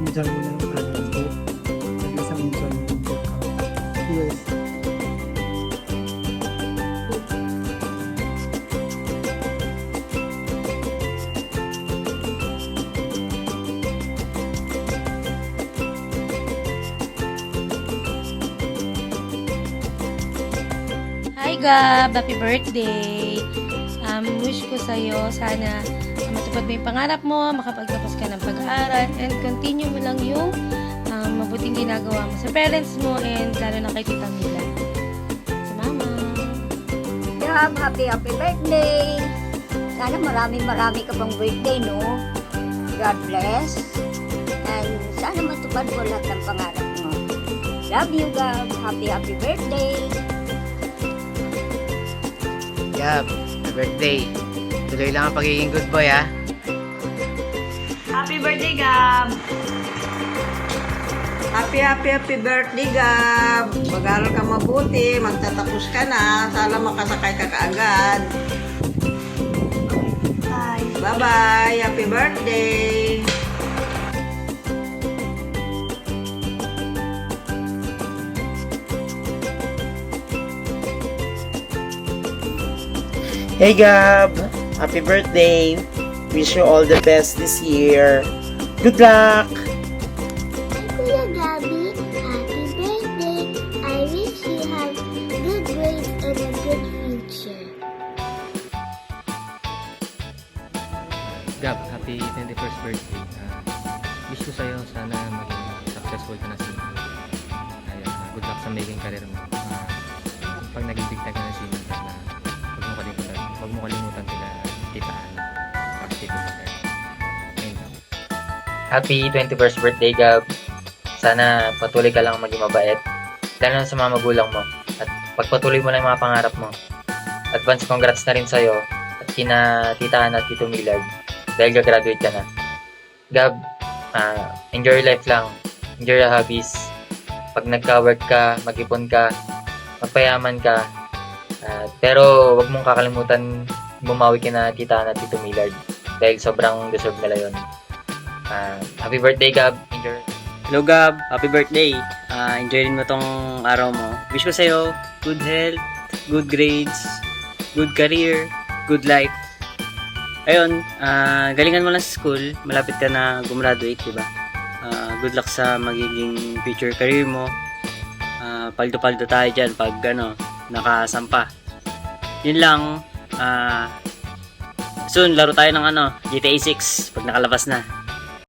Diyan mo na yung kanan ko. Nag-isang dyan yung ka. Yes. Hi Gab! Happy birthday! Wish ko sa'yo, sana matupad mo yung pangarap mo, makapagtapos ka ng pag-aaral, and continue mo lang yung mabuting ginagawa mo sa parents mo, and lalo na kay Tita Mila. Sa mama. Gab, happy birthday! Sana marami ka pang birthday, no? God bless. And sana matupad mo lahat ng pangarap mo. Love you, Gab. Happy birthday! Gab, happy birthday. Tuloy lang ang pagiging good boy, ha? Happy birthday, Gab! Happy birthday, Gab! Mag-aral ka mabuti, magtatapos ka na, sana makasakay ka kaagad. Bye-bye! Happy birthday! Hey Gab! Happy birthday! Wish you all the best this year. Good luck! Hi Kuya Gabby, happy birthday! I wish you have good grades and a good future. Gab, happy 21st birthday. Wish ko sa'yo sana maging successful ka na sa good luck sa making career mo. Pag naging big time ka na singer, sana huwag mo kalimutan sila kitaan para tito sa kayo. Ayun lang. Happy 21st birthday, Gab. Sana patuloy ka lang maging mabait. Lalo na sa mga magulang mo. At pagpatuloy mo lang yung mga pangarap mo. Advance congrats na rin sa'yo at kina Tita Ana at Tito Millard dahil gagraduate ka na. Gab, enjoy your life lang. Enjoy your hobbies. Pag nagka-work ka, mag-ipon ka, magpayaman ka. Pero wag mong kakalimutan bumawi kina Tita Ana at Tito Millard dahil sobrang deserve nila yun. Happy birthday, Gab. Enjoy. Hello Gab, happy birthday. Enjoy rin mo tong araw mo. Wish ko sa'yo good health, good grades, good career, good life. Ayun, galingan mo lang sa school. Malapit ka na gumraduate, di ba? Good luck sa magiging future career mo. Paldo-paldo tayo dyan pag nakasampa. Yun lang. Soon, laro tayo ng GTA 6 pag nakalabas na.